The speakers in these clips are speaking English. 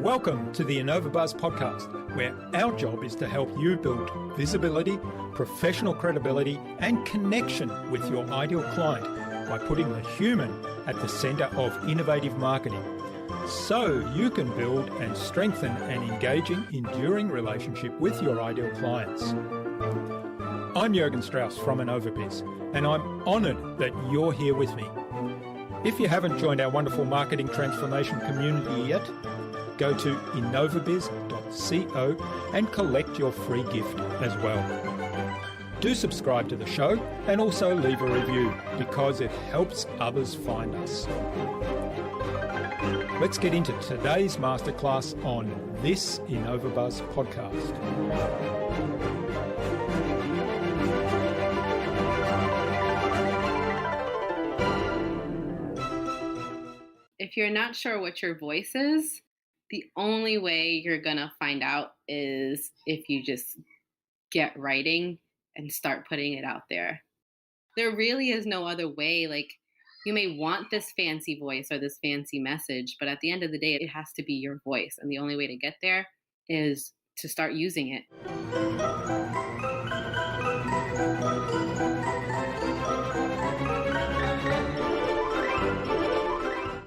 Welcome to the InnovaBuzz podcast, where our job is to help you build visibility, professional credibility, and connection with your ideal client by putting the human at the center of innovative marketing, so you can build and strengthen an engaging, enduring relationship with your ideal clients. I'm Jürgen Strauss from InnovaBuzz, and I'm honored that you're here with me. If you haven't joined our wonderful marketing transformation community yet, go to innovabiz.co and collect your free gift as well. Do subscribe to the show and also leave a review because it helps others find us. Let's get into today's masterclass on this InnovaBuzz podcast. If you're not sure what your voice is, the only way you're going to find out is if you just get writing and start putting it out there. There really is no other way. Like, you may want this fancy voice or this fancy message, but at the end of the day, it has to be your voice. And the only way to get there is to start using it.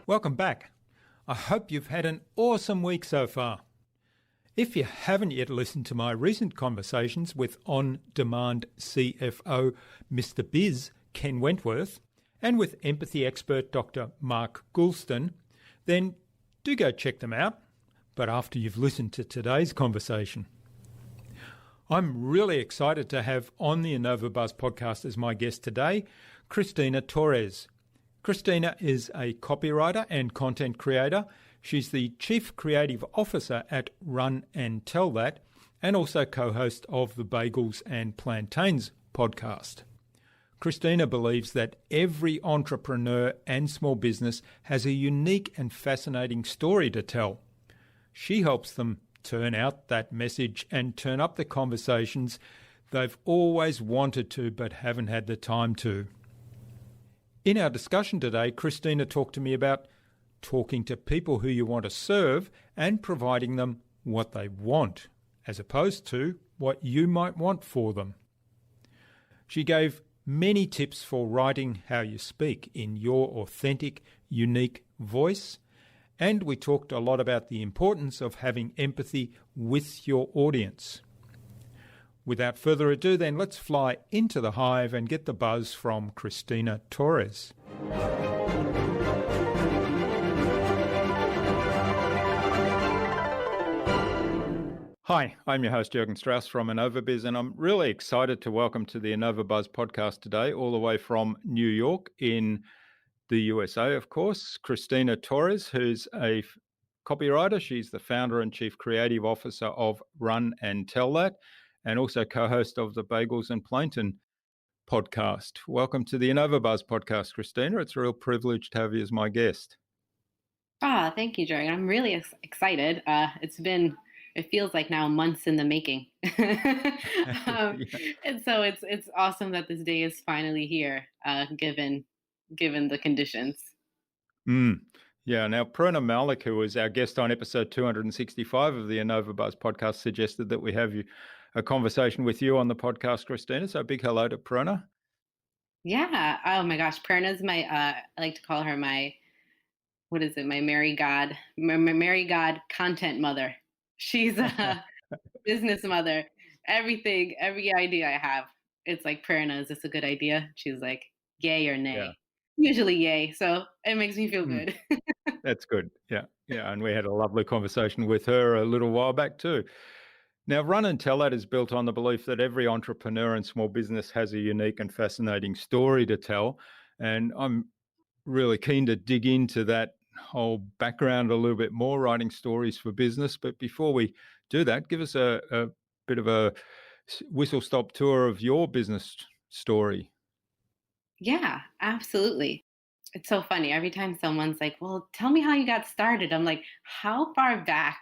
Welcome back. I hope you've had an awesome week so far. If you haven't yet listened to my recent conversations with on-demand CFO Mr. Biz, Ken Wentworth, and with empathy expert Dr. Mark Goulston, then do go check them out, but after you've listened to today's conversation. I'm really excited to have on the InnovaBuzz podcast as my guest today, Christina Torres. Christina is a copywriter and content creator. She's the Chief Creative Officer at Run and Tell That, and also co-host of the Bagels and Plantains Podcast. Christina believes that every entrepreneur and small business has a unique and fascinating story to tell. She helps them turn out that message and turn up the conversations they've always wanted to but haven't had the time to. In our discussion today, Christina talked to me about talking to people who you want to serve and providing them what they want, as opposed to what you might want for them. She gave many tips for writing how you speak in your authentic, unique voice, and we talked a lot about the importance of having empathy with your audience. Without further ado, then, let's fly into the hive and get the buzz from Christina Torres. Hi, I'm your host, Jürgen Strauss from InnovaBuzz, and I'm really excited to welcome to the InnovaBuzz podcast today, all the way from New York in the USA, of course, Christina Torres, who's a copywriter. She's the founder and chief creative officer of Run and Tell That, and also co-host of the Bagels and Plantains Podcast. Welcome to the InnovaBuzz podcast, Christina. It's a real privilege to have you as my guest. Thank you, Jerry. I'm really excited. It feels like now months in the making. And so it's awesome that this day is finally here, given the conditions. Yeah. Now, Prerna Malik, who was our guest on episode 265 of the InnovaBuzz podcast, suggested that we have a conversation with you on the podcast, Christina. So big hello to Prerna. Yeah. Oh my gosh. Prerna's I like to call her my Mary God content mother. She's a business mother. Every idea I have, it's like, Prerna, is this a good idea? She's like, yay or nay. Yeah. Usually yay. So it makes me feel good. That's good. Yeah. Yeah. And we had a lovely conversation with her a little while back too. Now, Run and Tell That is built on the belief that every entrepreneur and small business has a unique and fascinating story to tell. And I'm really keen to dig into that whole background a little bit more, writing stories for business. But before we do that, give us a bit of a whistle-stop tour of your business story. Yeah, absolutely. It's so funny. Every time someone's like, well, tell me how you got started, I'm like, how far back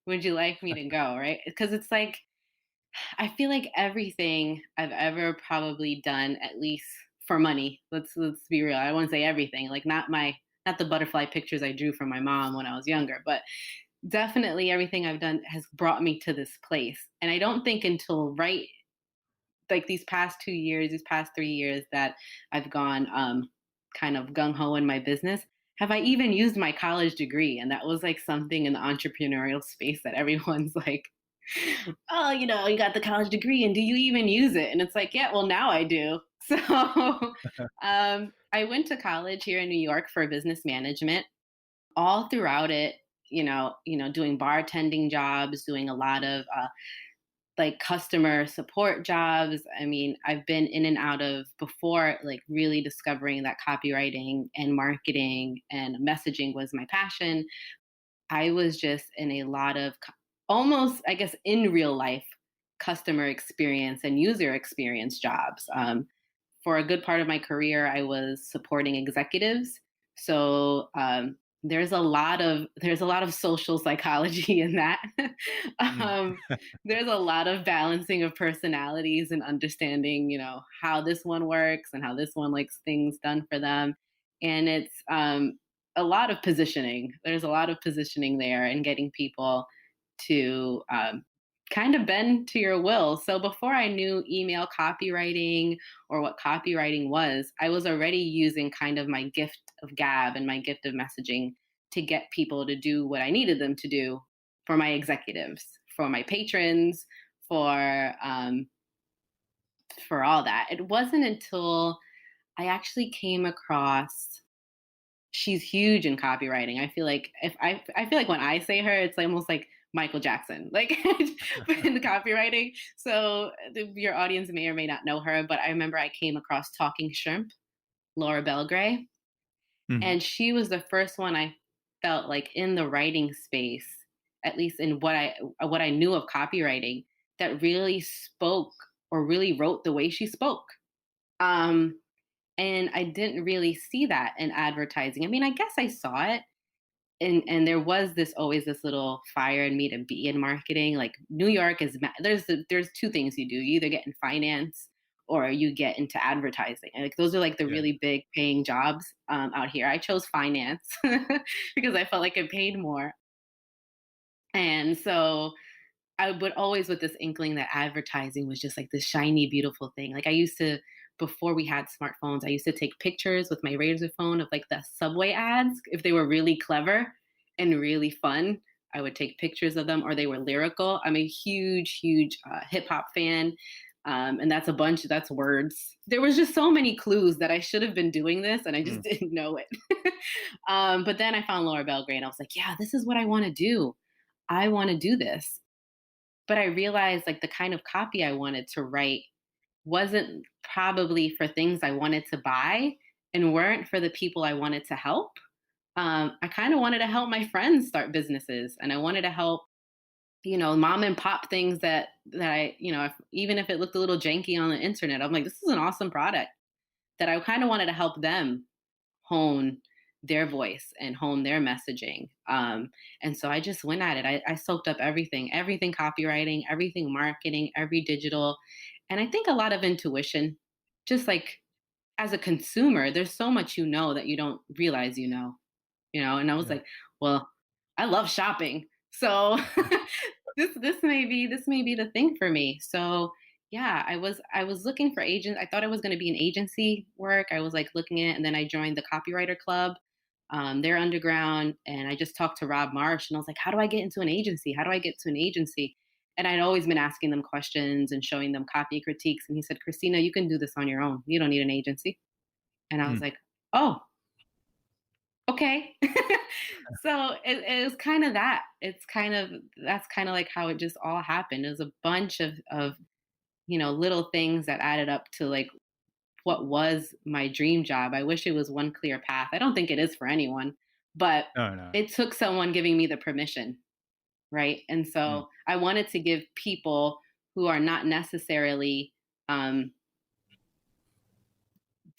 would you like me to go, right? Because it's like, I feel like everything I've ever probably done, at least for money. Let's be real. I won't say everything. Like not the butterfly pictures I drew for my mom when I was younger, but definitely everything I've done has brought me to this place. And I don't think until right like these past 2 years, these past 3 years that I've gone kind of gung ho in my business, have I even used my college degree? And that was like something in the entrepreneurial space that everyone's like, oh, you got the college degree and do you even use it? And it's like, yeah, well, now I do. So I went to college here in New York for business management. All throughout it, doing bartending jobs, doing a lot of like customer support jobs. I mean, I've been in and out of before like really discovering that copywriting and marketing and messaging was my passion. I was just in a lot of almost, I guess, in real life customer experience and user experience jobs. For a good part of my career, I was supporting executives. So there's a lot of social psychology in that. Mm. um, there's a lot of balancing of personalities and understanding, how this one works and how this one likes things done for them. And it's a lot of positioning. There's a lot of positioning there and getting people to kind of bend to your will. So before I knew email copywriting or what copywriting was, I was already using kind of my gift of gab and my gift of messaging to get people to do what I needed them to do for my executives, for my patrons, for all that. It wasn't until I actually came across she's huge in copywriting. I feel like if I feel like when I say her, it's like almost like Michael Jackson, like in the copywriting. So your audience may or may not know her, but I remember I came across Talking Shrimp, Laura Belgray, Mhm. and she was the first one I felt like in the writing space, at least in what I knew of copywriting, that really spoke or really wrote the way she spoke. Um, and I didn't really see that in advertising. I mean, I guess I saw it, and there was always this little fire in me to be in marketing. Like New York there's two things you do. You either get in finance or you get into advertising. And like those are like the Yeah. really big paying jobs out here. I chose finance because I felt like it paid more. And so I would always with this inkling that advertising was just like this shiny, beautiful thing. Like I used to, before we had smartphones, I used to take pictures with my razor phone of like the subway ads. If they were really clever and really fun, I would take pictures of them or they were lyrical. I'm a huge, huge hip hop fan. And that's words. There was just so many clues that I should have been doing this and I just Mm. didn't know it. But then I found Laura Belgray and I was like, yeah, this is what I want to do. I want to do this, but I realized like the kind of copy I wanted to write wasn't probably for things I wanted to buy and weren't for the people I wanted to help. I kind of wanted to help my friends start businesses and I wanted to help, mom and pop things that I, even if it looked a little janky on the internet, I'm like, this is an awesome product that I kind of wanted to help them hone their voice and hone their messaging. And so I just went at it. I soaked up everything copywriting, everything marketing, every digital. And I think a lot of intuition, just like as a consumer, there's so much that you don't realize And I was Yeah. like, well, I love shopping. So this may be the thing for me. So yeah, I was looking for agents. I thought I was going to be in agency work. I was like looking at it, and then I joined the copywriter club. They're underground, and I just talked to Rob Marsh, and I was like, how do I get into an agency? How do I get to an agency? And I'd always been asking them questions and showing them copy critiques. And he said, Christina, you can do this on your own. You don't need an agency. And I was Mm. like, oh, okay. So it was kind of that. That's kind of like how it just all happened. It was a bunch of little things that added up to like what was my dream job. I wish it was one clear path. I don't think it is for anyone, but No, no. it took someone giving me the permission, right? And Mm. so I wanted to give people who are not necessarily um,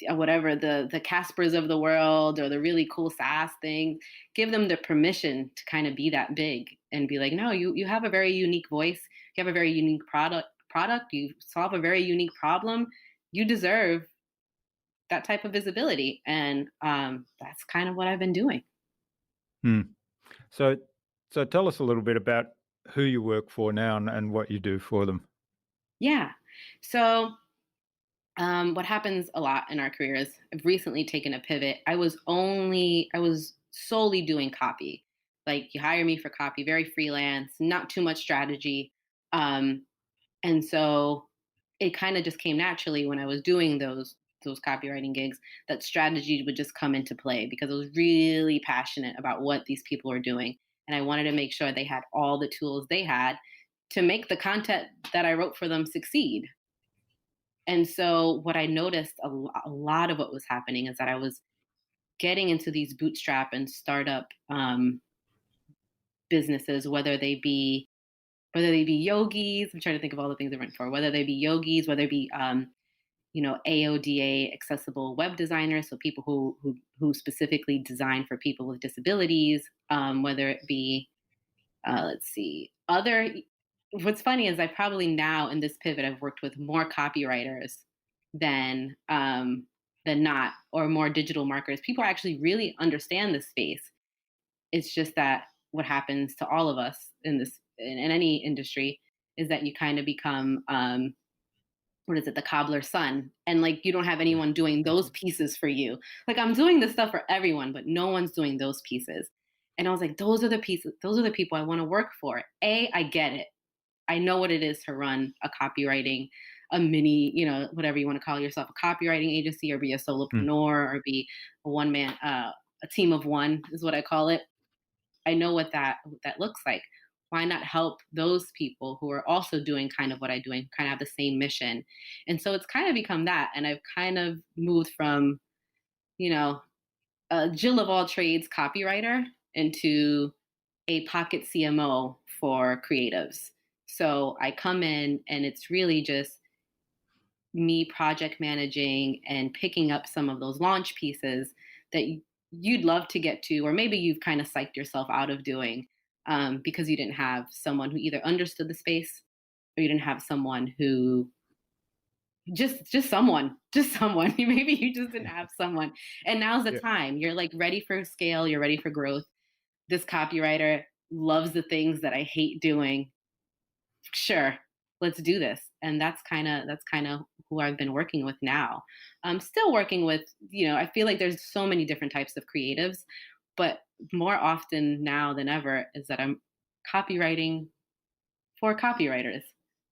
whatever the Caspers of the world or the really cool SaaS thing, give them the permission to kind of be that big and be like, no, you have a very unique voice, you have a very unique product, you solve a very unique problem, you deserve that type of visibility. And that's kind of what I've been doing. Hmm. So, so tell us a little bit about who you work for now and what you do for them. Yeah. So what happens a lot in our careers, I've recently taken a pivot. I was solely doing copy. Like you hire me for copy, very freelance, not too much strategy. Um, and so it kind of just came naturally when I was doing those copywriting gigs that strategy would just come into play because I was really passionate about what these people were doing. And I wanted to make sure they had all the tools they had to make the content that I wrote for them succeed. And so what I noticed a lot of what was happening is that I was getting into these bootstrap and startup businesses, whether they be yogis. I'm trying to think of all the things I went for. Whether they be yogis, whether it be AODA accessible web designers, so people who specifically design for people with disabilities. Whether it be let's see, other. What's funny is I probably now in this pivot I've worked with more copywriters than not, or more digital marketers. People actually really understand this space. It's just that what happens to all of us in any industry is that you kind of become what is it, the cobbler's son, and like you don't have anyone doing those pieces for you. Like I'm doing this stuff for everyone, but no one's doing those pieces. And I was like, those are the pieces, those are the people I want to work for. I get it. I know what it is to run a copywriting, a mini, whatever you want to call yourself, a copywriting agency, or be a Hmm. solopreneur, or be a one man, a team of one is what I call it. I know what that looks like. Why not help those people who are also doing kind of what I do and kind of have the same mission? And so it's kind of become that. And I've kind of moved from, you know, a Jill of all trades copywriter into a pocket CMO for creatives. So I come in and it's really just me project managing and picking up some of those launch pieces that you'd love to get to, or maybe you've kind of psyched yourself out of doing because you didn't have someone who either understood the space or you didn't have someone who just someone maybe you just didn't have someone, and now's the Yeah. time. You're like ready for scale, you're ready for growth. This copywriter loves the things that I hate doing. Sure, let's do this. And that's kind of who I've been working with now. I'm still working with, I feel like there's so many different types of creatives, but more often now than ever is that I'm copywriting for copywriters,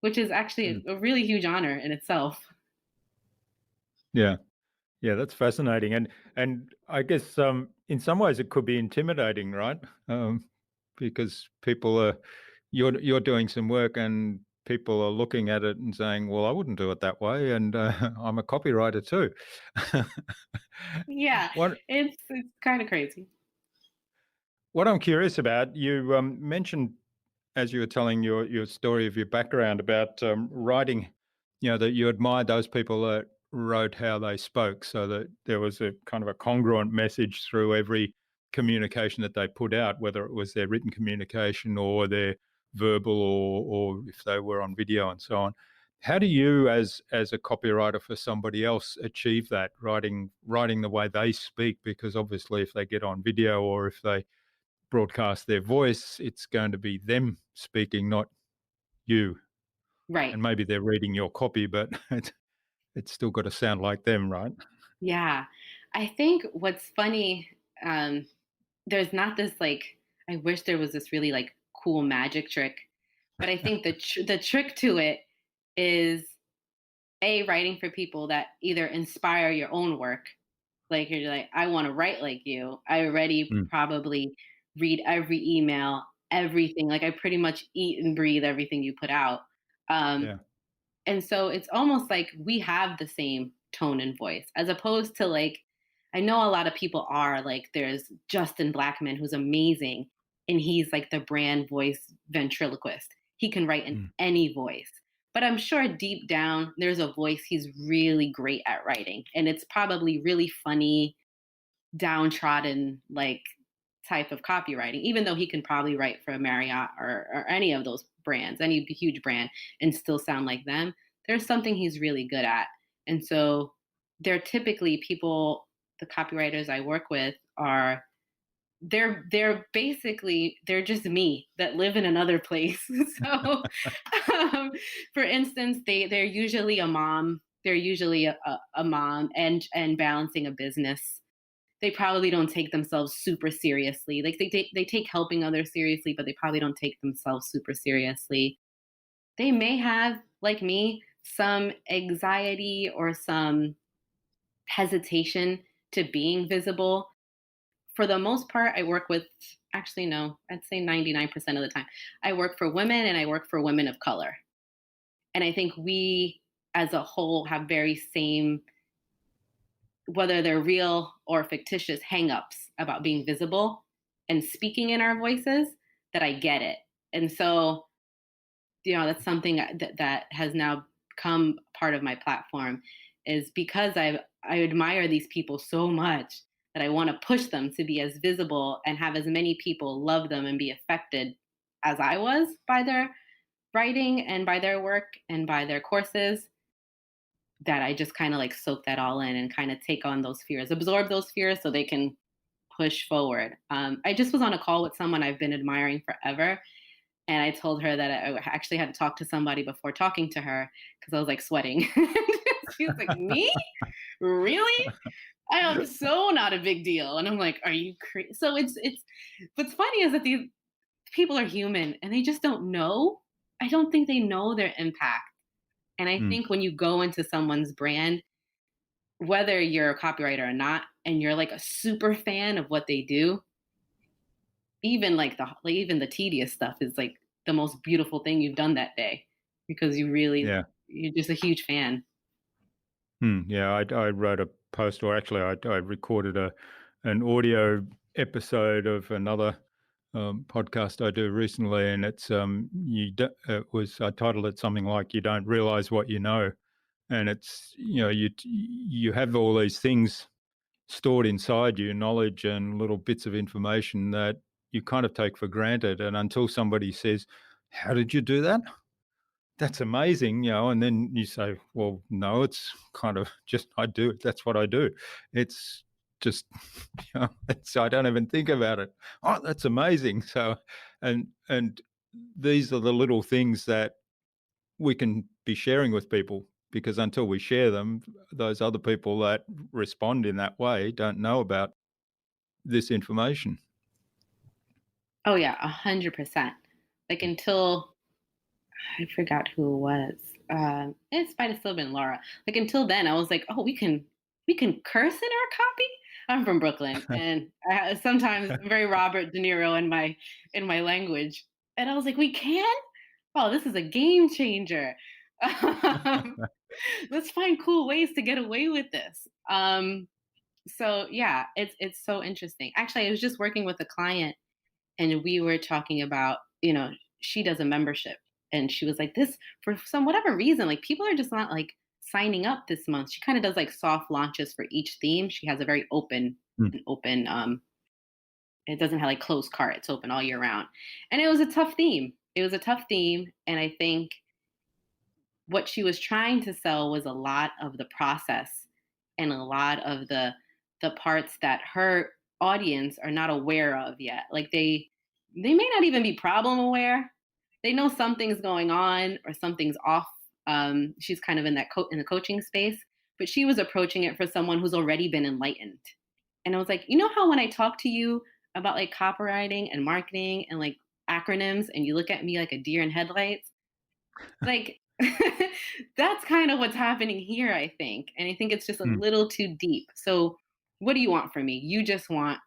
which is Hmm. actually a really huge honor in itself. Yeah. Yeah, that's fascinating, and I guess in some ways it could be intimidating, right? Because people are you're doing some work, and people are looking at it and saying, "Well, I wouldn't do it that way," and I'm a copywriter too. Yeah, what it's kind of crazy. what I'm curious about, you mentioned as you were telling your story of your background about writing, that you admired those people that wrote how they spoke, so that there was a kind of a congruent message through every communication that they put out, whether it was their written communication or their verbal, or if they were on video and so on. How do you, as a copywriter for somebody else, achieve that, writing the way they speak? Because obviously, if they get on video or if they broadcast their voice, it's going to be them speaking, not you. Right. And maybe they're reading your copy, but it's still got to sound like them, right? Yeah. I think what's funny, there's not this like, I wish there was this really like cool magic trick, but I think the trick to it is writing for people that either inspire your own work. Like you're like, I want to write like you. I already Mm, probably read every email, everything. Like I pretty much eat and breathe everything you put out. Um, yeah. and so it's almost like we have the same tone and voice, as opposed to like, I know a lot of people are like, there's Justin Blackman, who's amazing. And he's like the brand voice ventriloquist. He can write in Mm, any voice. But I'm sure deep down, there's a voice he's really great at writing. And it's probably really funny, downtrodden, like type of copywriting, even though he can probably write for a Marriott or any of those brands, any huge brand, and still sound like them. There's something he's really good at. And so they're typically people, the copywriters I work with are they're basically they're just me that live in another place. So for instance, they're usually a mom. They're usually a mom and balancing a business. They probably don't take themselves super seriously. Like they take helping others seriously, but they probably don't take themselves super seriously. They may have, like me, some anxiety or some hesitation to being visible. For the most part, I work with, actually, no, I'd say 99% of the time, I work for women and I work for women of color. And I think we as a whole have very same, whether they're real or fictitious, hangups about being visible and speaking in our voices, that I get it. And so, that's something that has now become part of my platform, is because I admire these people so much that I want to push them to be as visible and have as many people love them and be affected as I was by their writing and by their work and by their courses, that I just kind of like soak that all in and kind of take on those fears, absorb those fears so they can push forward. I just was on a call with someone I've been admiring forever. And I told her that I actually had to talk to somebody before talking to her because I was like sweating. She was like, me? Really? I am so not a big deal. And I'm like, are you crazy? So it's what's funny is that these people are human and they just don't know. I don't think they know their impact. And I think when you go into someone's brand, whether you're a copywriter or not, and you're like a super fan of what they do, even even the tedious stuff is like the most beautiful thing you've done that day, because Yeah. you're just a huge fan. Yeah, I wrote a post, or actually I recorded an audio episode of another podcast I do recently, and it's I titled it something like "You Don't Realize What You Know," and it's you have all these things stored inside you, knowledge and little bits of information that you kind of take for granted, and until somebody says, "How did you do that?" That's amazing, and then you say, well, no, it's kind of just, I do it. That's what I do. It's just, I don't even think about it. Oh, that's amazing. So, and these are the little things that we can be sharing with people, because until we share them, those other people that respond in that way don't know about this information. Oh yeah, 100%. Like until I forgot who it was. It might have still been Laura. Like until then, I was like, oh, we can curse in our copy. I'm from Brooklyn, and sometimes I'm very Robert De Niro in my language, and I was like, we can. Oh, this is a game changer. Let's find cool ways to get away with this. So yeah, it's so interesting. Actually, I was just working with a client and we were talking about, she does a membership, and she was like, this, for some whatever reason, like people are just not like signing up this month. She kind of does like soft launches for each theme. She has a very open, it doesn't have like closed cart. It's open all year round. And it was a tough theme. And I think what she was trying to sell was a lot of the process and a lot of the parts that her audience are not aware of yet. Like they may not even be problem aware. They know something's going on or something's off. She's kind of in that in the coaching space, but she was approaching it for someone who's already been enlightened. And I was like, how when I talk to you about like copywriting and marketing and like acronyms, and you look at me like a deer in headlights, like that's kind of what's happening here, I think. And I think it's just a little too deep. So what do you want from me? You just want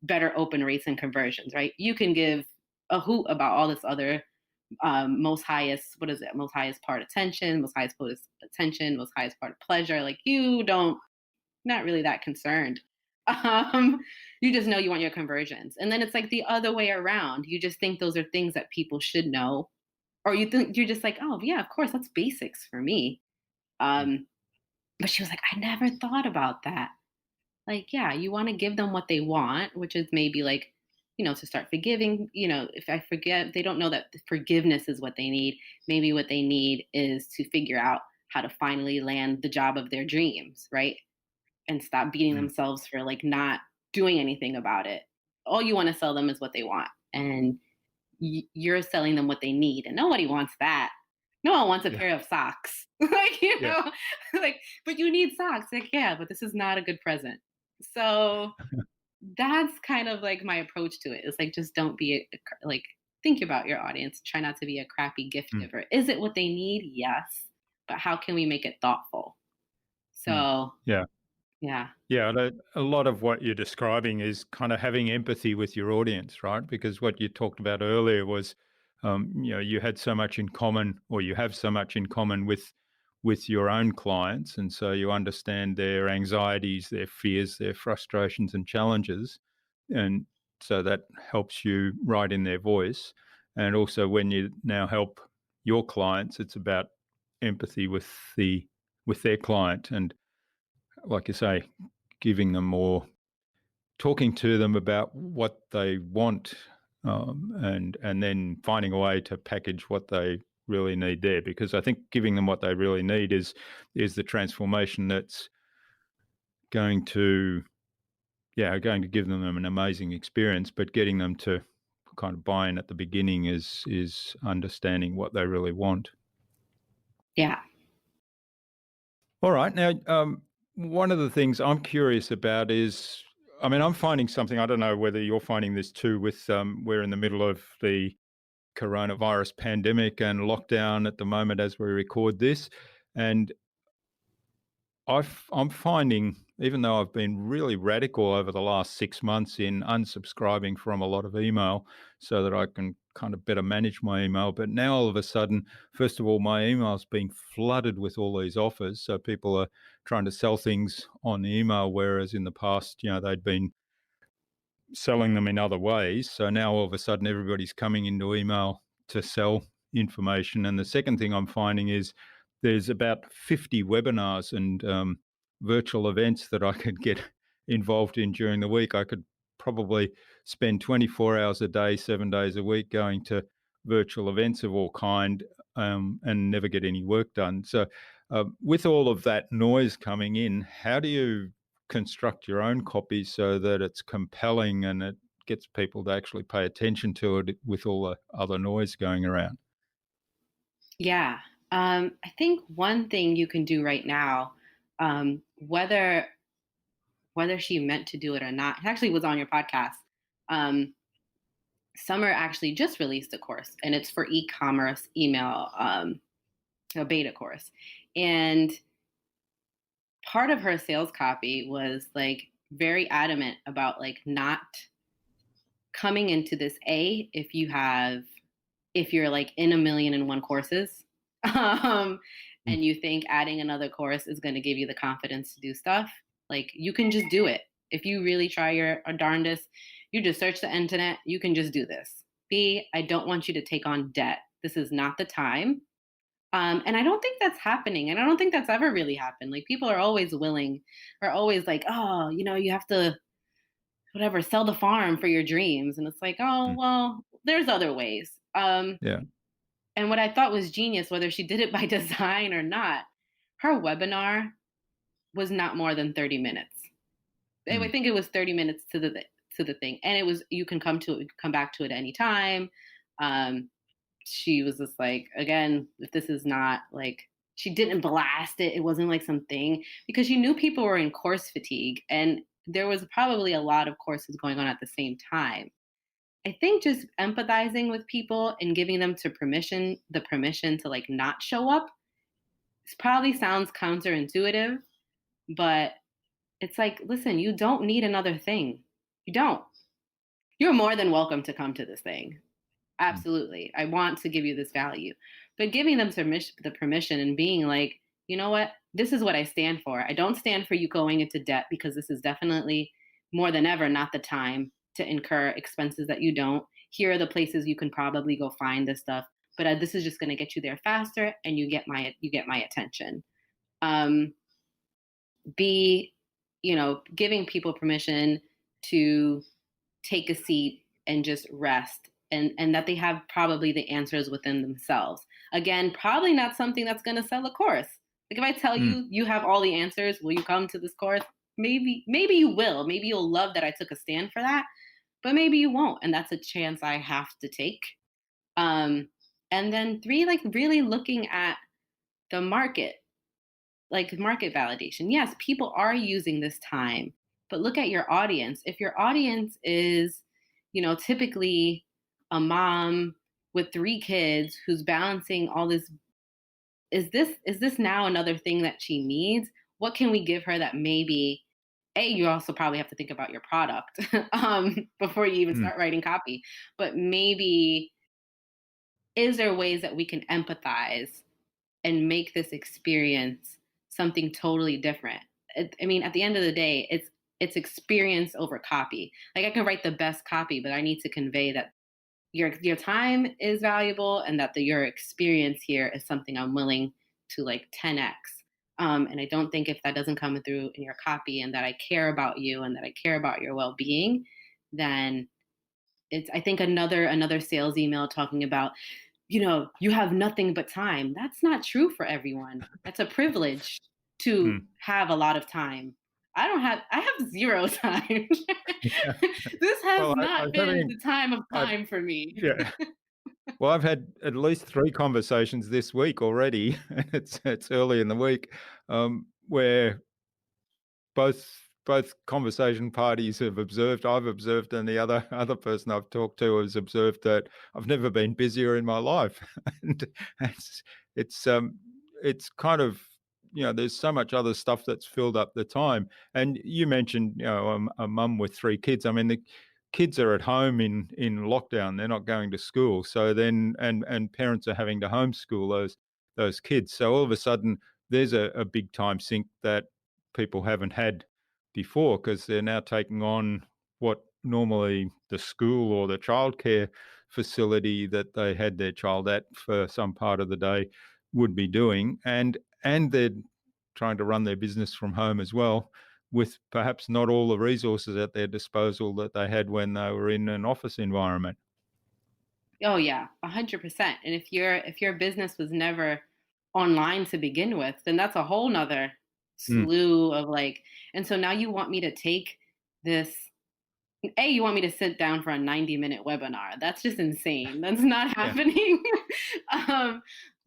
better open rates and conversions, right? You can give a hoot about all this other most highest part attention, most highest part of pleasure. Like you don't, not really that concerned. You just know you want your conversions. And then it's like the other way around. You just think those are things that people should know. Or you think you're just like, oh yeah, of course, that's basics for me. But she was like, I never thought about that. Like, yeah, you want to give them what they want, which is maybe like to start forgiving. If I forget, they don't know that forgiveness is what they need. Maybe what they need is to figure out how to finally land the job of their dreams, right? And stop beating Mm. themselves for like not doing anything about it. All you want to sell them is what they want. And you're selling them what they need. And nobody wants that. No one wants a Yeah. pair of socks. Like, Yeah. like, but you need socks. Like, yeah, but this is not a good present. So that's kind of like my approach to it. It's like, just don't be like, think about your audience. Try not to be a crappy gift Mm. giver. Is it what they need? Yes. But how can we make it thoughtful? Mm. So, Yeah. yeah. Yeah, a lot of what you're describing is kind of having empathy with your audience, right? Because what you talked about earlier was, you had so much in common, or you have so much in common with your own clients, and so you understand their anxieties, their fears, their frustrations and challenges, and so that helps you write in their voice. And also, when you now help your clients, it's about empathy with their client, and like you say, giving them more, talking to them about what they want, and then finding a way to package what they really need there. Because I think giving them what they really need is the transformation that's going to give them an amazing experience. But getting them to kind of buy in at the beginning is understanding what they really want. Yeah. All right. Now, one of the things I'm curious about is, I mean, I'm finding something, I don't know whether you're finding this too, with we're in the middle of the coronavirus pandemic and lockdown at the moment as we record this. And I'm finding, even though I've been really radical over the last 6 months in unsubscribing from a lot of email so that I can kind of better manage my email, but now all of a sudden, first of all, my email's being flooded with all these offers. So people are trying to sell things on email, whereas in the past, they'd been selling them in other ways. So now all of a sudden everybody's coming into email to sell information. And the second thing I'm finding is there's about 50 webinars and virtual events that I could get involved in during the week. I could probably spend 24 hours a day, 7 days a week going to virtual events of all kind, and never get any work done. So with all of that noise coming in, how do you construct your own copy so that it's compelling and it gets people to actually pay attention to it with all the other noise going around? Yeah. I think one thing you can do right now, whether she meant to do it or not, it actually was on your podcast. Um, Summer actually just released a course, and it's for e-commerce email, a beta course. And part of her sales copy was like very adamant about like not coming into this if you're like in 1,000,001 courses, Mm. and you think adding another course is going to give you the confidence to do stuff, like you can just do it. If you really try your darndest, you just search the internet, you can just do this. I don't want you to take on debt. This is not the time. And I don't think that's happening. And I don't think that's ever really happened. Like people are always like, oh, you have to, whatever, sell the farm for your dreams. And it's like, oh, Mm. well, there's other ways. Yeah. And what I thought was genius, whether she did it by design or not, her webinar was not more than 30 minutes. I Mm. think it was 30 minutes to the thing. And it was, you can come back to it anytime. She was just like, again, if this is not like, she didn't blast it. It wasn't like something, because she knew people were in course fatigue and there was probably a lot of courses going on at the same time. I think just empathizing with people and giving them the permission to like not show up. This probably sounds counterintuitive, but it's like, listen, you don't need another thing. You don't. You're more than welcome to come to this thing. Mm. Absolutely. I want to give you this value. But giving them the permission and being like, you know what? This is what I stand for. I don't stand for you going into debt, because this is definitely more than ever not the time to incur expenses that you don't. Here are the places you can probably go find this stuff, but this is just going to get you there faster, and you get my attention. Be, giving people permission to take a seat and just rest, and that they have probably the answers within themselves. Again, probably not something that's going to sell a course. Like if I tell you you have all the answers, will you come to this course? Maybe you will. Maybe you'll love that I took a stand for that, but maybe you won't. And that's a chance I have to take. And then 3, like really looking at the market, like market validation. Yes, people are using this time, but look at your audience. If your audience is, typically a mom with 3 kids who's balancing all this, is this now another thing that she needs? What can we give her that maybe you also probably have to think about your product before you even start writing copy, but maybe is there ways that we can empathize and make this experience something totally different? I mean, at the end of the day, it's experience over copy. Like I can write the best copy, but I need to convey that your time is valuable and that your experience here is something I'm willing to like 10x. And I don't think if that doesn't come through in your copy and that I care about you and that I care about your well-being, then it's, I think another sales email talking about, you have nothing but time. That's not true for everyone. That's a privilege to have a lot of time. I have 0 time. Yeah. This has Well, not been the time of time for me. Yeah. Well, I've had at least 3 conversations this week already, and it's early in the week, where both conversation parties have observed, I've observed, and the other person I've talked to has observed that I've never been busier in my life, and it's kind of, there's so much other stuff that's filled up the time. And you mentioned, a mum with 3 kids. I mean, the kids are at home in lockdown; they're not going to school. So then, and parents are having to homeschool those kids. So all of a sudden, there's a big time sink that people haven't had before, because they're now taking on what normally the school or the childcare facility that they had their child at for some part of the day would be doing, and they're trying to run their business from home as well, with perhaps not all the resources at their disposal that they had when they were in an office environment. Oh yeah, 100%. And if your business was never online to begin with, then that's a whole nother slew of like, and so now you want me to take this, you want me to sit down for a 90-minute webinar. That's just insane. That's not happening.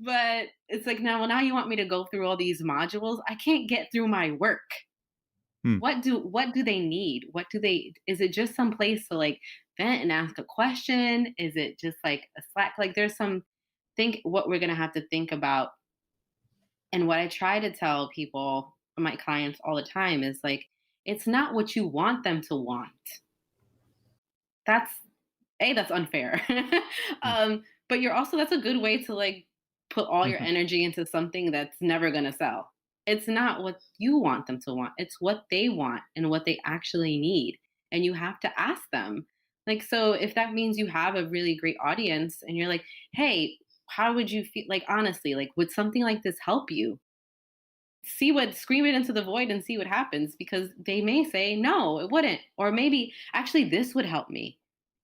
But it's like, now you want me to go through all these modules. I can't get through my work. What do they need? Is it just some place to like vent and ask a question? Is it just like a Slack? Like there's what we're going to have to think about. And what I try to tell people, my clients all the time, is like, it's not what you want them to want. That's unfair. But that's a good way to like put all your energy into something that's never going to sell. It's not what you want them to want. It's what they want and what they actually need. And you have to ask them. Like, so if that means you have a really great audience and you're like, hey, how would you feel? Like, honestly, like, would something like this help you? Scream it into the void and see what happens, because they may say, no, it wouldn't. Or maybe actually this would help me.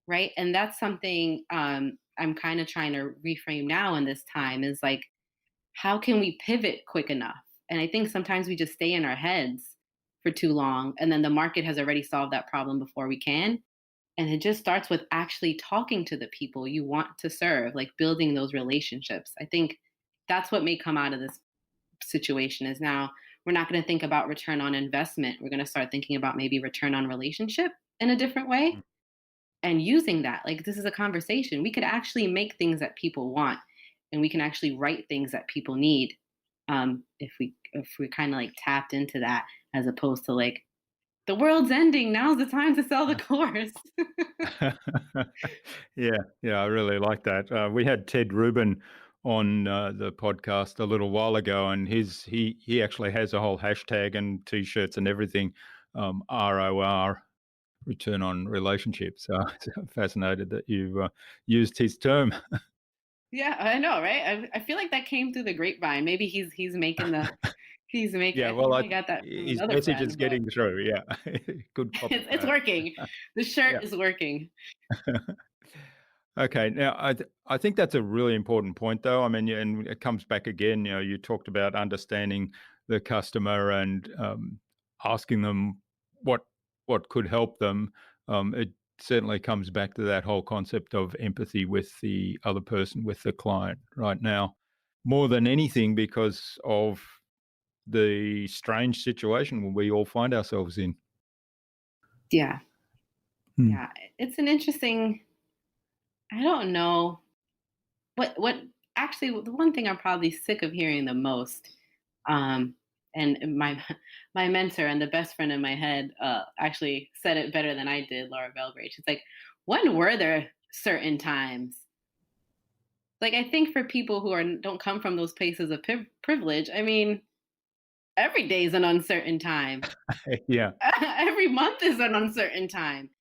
Right. And that's something I'm kind of trying to reframe now in this time, is like, how can we pivot quick enough? And I think sometimes we just stay in our heads for too long, and then the market has already solved that problem before we can. And it just starts with actually talking to the people you want to serve, like building those relationships. I think that's what may come out of this situation, is now we're not going to think about return on investment. We're going to start thinking about maybe return on relationship in a different way, and using that. Like, this is a conversation. We could actually make things that people want, and we can actually write things that people need. If we kind of like tapped into that, as opposed to like, the world's ending, now's the time to sell the course. Yeah, I really like that. We had Ted Rubin on the podcast a little while ago, and he actually has a whole hashtag and T-shirts and everything, ROR, return on relationships. So I'm fascinated that you've used his term. Yeah, I know, right? I feel like that came through the grapevine. Maybe he's making He's making, Yeah, I think well, I got that from his another message is friend, but getting through. Yeah, good it's copycat. working. The shirt Yeah. is working. Okay, now I think that's a really important point, though. I mean, and it comes back again. You talked about understanding the customer and asking them what what could help them. It certainly comes back to that whole concept of empathy with the other person, with the client. Right now, more than anything, because of the strange situation we all find ourselves in. Yeah. Hmm. Yeah. It's an interesting, I don't know what actually the one thing I'm probably sick of hearing the most, um, and my my mentor and the best friend in my head actually said it better than I did, Laura Belgrade. She's like, when were there certain times? Like I think for people who don't come from those places of privilege, I mean, every day is an uncertain time. Yeah. Every month is an uncertain time.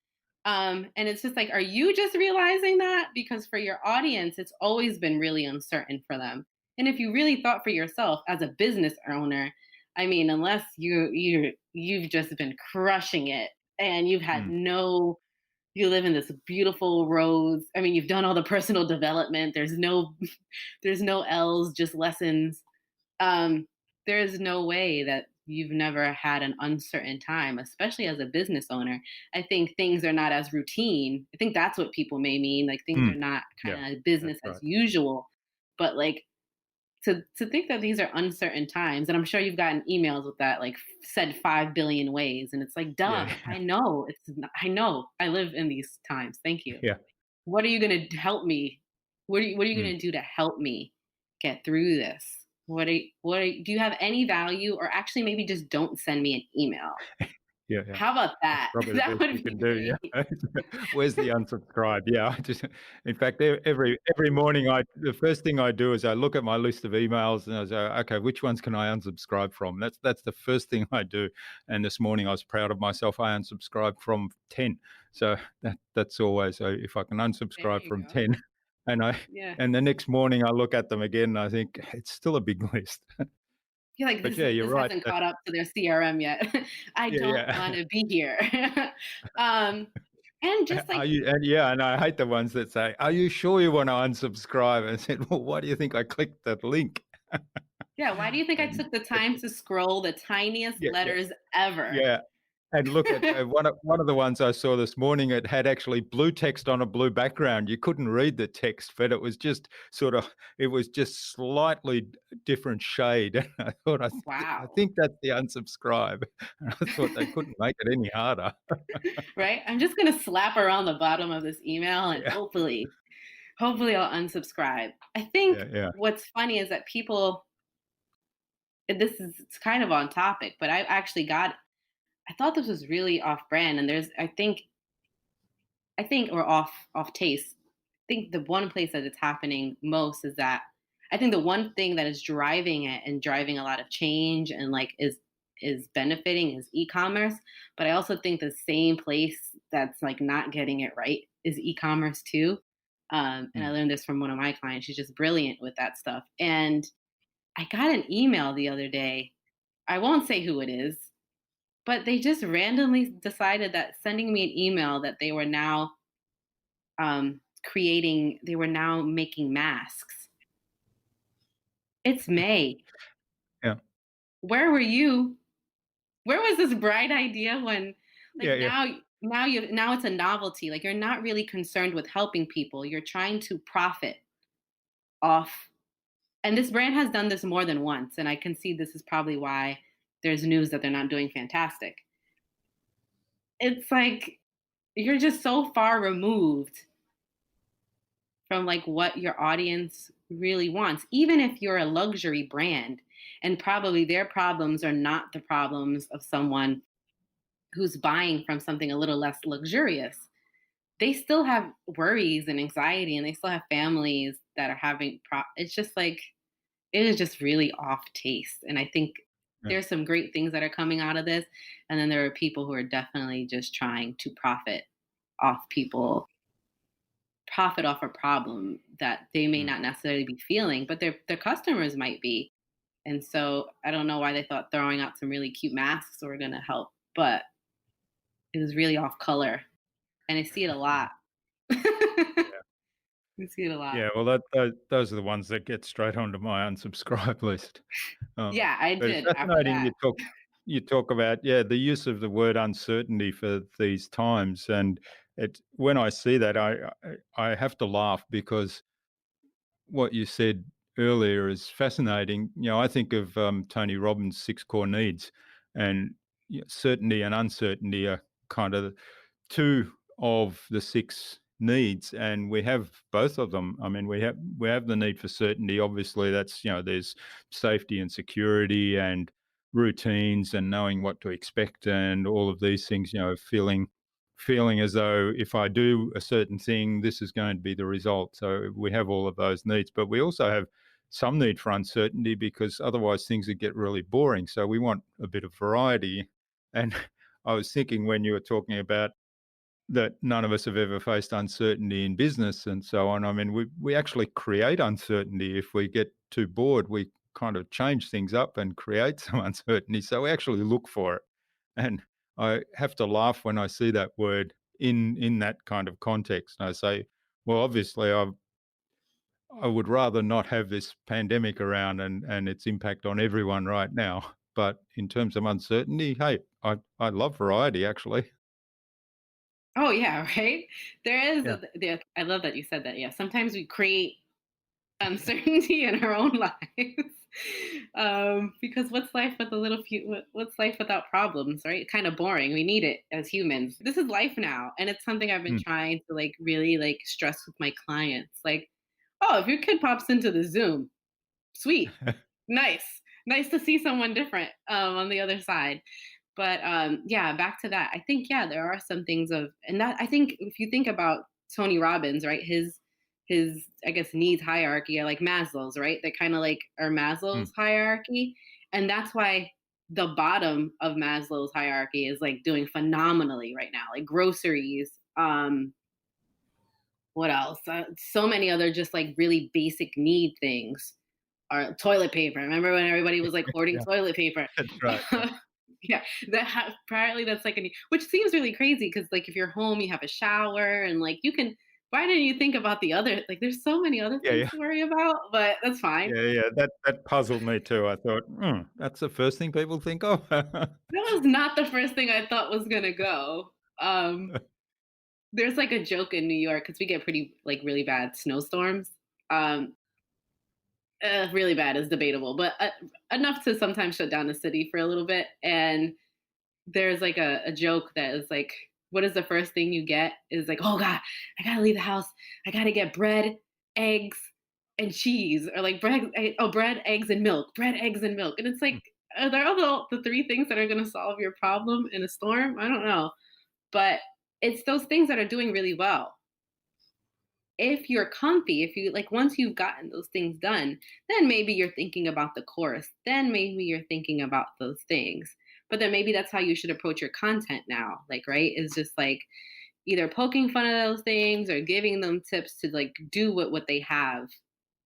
And it's just like, are you just realizing that? Because for your audience, it's always been really uncertain for them. And if you really thought for yourself as a business owner, I mean, unless you've just been crushing it and you've had Hmm. no, you live in this beautiful roads. I mean, you've done all the personal development. There's no there's no L's, just lessons. um, there's no way that you've never had an uncertain time, especially as a business owner. I think things are not as routine. I think that's what people may mean. Like things Hmm. are not Yeah, kind of that's business as right. usual. But like to think that these are uncertain times, and I'm sure you've gotten emails with that, like said 5 billion ways, and it's like, duh, Yeah, I know I know I live in these times. Thank you. yeah. What are you going to help me? What are you Mm. going to do to help me get through this? Do you have any value, or actually maybe just don't send me an email? Yeah, yeah. How about That's that? probably the That best would you be can do, great. yeah. Where's the unsubscribe? Yeah, I just in fact, every morning the first thing I do is I look at my list of emails and I say, "Okay, which ones can I unsubscribe from?" That's the first thing I do, and this morning I was proud of myself, I unsubscribed from 10. So that's always, so if I can There unsubscribe you from go. 10 and Yeah. the next morning I look at them again and I think it's still a big list. You're like, But this yeah, you're this right. hasn't caught up to their CRM yet. I Yeah, don't yeah. want to be here. um, and just Are like, you? And yeah, and I hate the ones that say, "Are you sure you want to unsubscribe?" And I said, "Well, why do you think I clicked that link?" yeah, why do you think I And took the time to scroll the tiniest yeah, yeah, letters ever? yeah. And look at one of the ones I saw this morning. It had actually blue text on a blue background. You couldn't read the text, but it was just it was just slightly different shade. And I thought, I Wow. think that's the unsubscribe. And I thought they couldn't make it any harder. Right? I'm just gonna slap around the bottom of this email and Yeah, hopefully I'll unsubscribe. I think yeah, yeah, what's funny is that people, and this is it's kind of on topic, but I thought this was really off brand, and I think or off taste. I think the one place that it's happening most is that I think the one thing that is driving it and driving a lot of change and like is benefiting is e-commerce. But I also think the same place that's like not getting it right is e-commerce too. And I mm, learned this from one of my clients. She's just brilliant with that stuff. And I got an email the other day. I won't say who it is, but they just randomly decided that sending me an email that they were now they were now making masks. It's May. yeah, Where were you? Where was this bright idea when, like yeah, yeah. now it's a novelty. Like you're not really concerned with helping people. You're trying to profit off. And this brand has done this more than once. And I can see this is probably why there's news that they're not doing fantastic. It's like you're just so far removed from like what your audience really wants, even if you're a luxury brand and probably their problems are not the problems of someone who's buying from something a little less luxurious. They still have worries and anxiety, and they still have families that are having it's just like it is just really off taste. And I think Yeah. there's some great things that are coming out of this, and then there are people who are definitely just trying to off people profit off a problem that they may Mm, not necessarily be feeling, but their customers might be. And so I don't know why they thought throwing out some really cute masks were going to help, but it was really off color. And I see it a lot. I see it a lot. Yeah, well, those are the ones that get straight onto my unsubscribe list. Yeah, I But it's did after fascinating that. you talk about, the use of the word uncertainty for these times, and when I see that, I have to laugh because what you said earlier is fascinating. I think of Tony Robbins' 6 core needs, and certainty and uncertainty are kind of two of the 6 needs, and we have both of them. I mean, we have the need for certainty. Obviously, that's there's safety and security and routines and knowing what to expect and all of these things. Feeling as though if I do a certain thing, this is going to be the result. So we have all of those needs, but we also have some need for uncertainty because otherwise things would get really boring. So we want a bit of variety. And I was thinking when you were talking about that none of us have ever faced uncertainty in business and so on. I mean, we actually create uncertainty. If we get too bored, we kind of change things up and create some uncertainty. So we actually look for it. And I have to laugh when I see that word in that kind of context. And I say, well, obviously, I would rather not have this pandemic around and its impact on everyone right now. But in terms of uncertainty, hey, I love variety actually. Oh yeah, right. There is. Yeah. I love that you said that. Yeah, sometimes we create uncertainty in our own lives. Because what's life with a little few? What's life without problems, right? Kind of boring. We need it as humans. This is life now, and it's something I've been Mm. trying to like really like stress with my clients. Like, oh, if your kid pops into the Zoom, sweet, nice to see someone different on the other side. But yeah, back to that. I think yeah, there are some things of, and that I think if you think about Tony Robbins, right, his I guess needs hierarchy are like Maslow's, right? They kind of like are Mm. Maslow's hierarchy, and that's why the bottom of Maslow's hierarchy is like doing phenomenally right now, like groceries. What else? So many other just like really basic need things are toilet paper. Remember when everybody was like hoarding Yeah, toilet paper? that's right. Yeah. Yeah, apparently that's like which seems really crazy because like if you're home, you have a shower and like you can. Why didn't you think about the other? Like, there's so many other Yeah, things yeah. to worry about, but that's fine. Yeah, that puzzled me too. I thought, that's the first thing people think of. That was not the first thing I thought was gonna go. Um, there's like a joke in New York because we get pretty like really bad snowstorms. Um, really bad is debatable, but enough to sometimes shut down the city for a little bit. And there's like a joke that is like, what is the first thing you get? Is like, oh God, I gotta leave the house. I gotta get bread, eggs, and cheese, or like bread, eggs, and milk. Bread, eggs, and milk. And it's like, are there all the 3 things that are gonna solve your problem in a storm? I don't know, but it's those things that are doing really well. If you're comfy, if you like, once you've gotten those things done, then maybe you're thinking about the course. Then maybe you're thinking about those things. But then maybe that's how you should approach your content now. Like, right? Is just like either poking fun at those things or giving them tips to like do what they have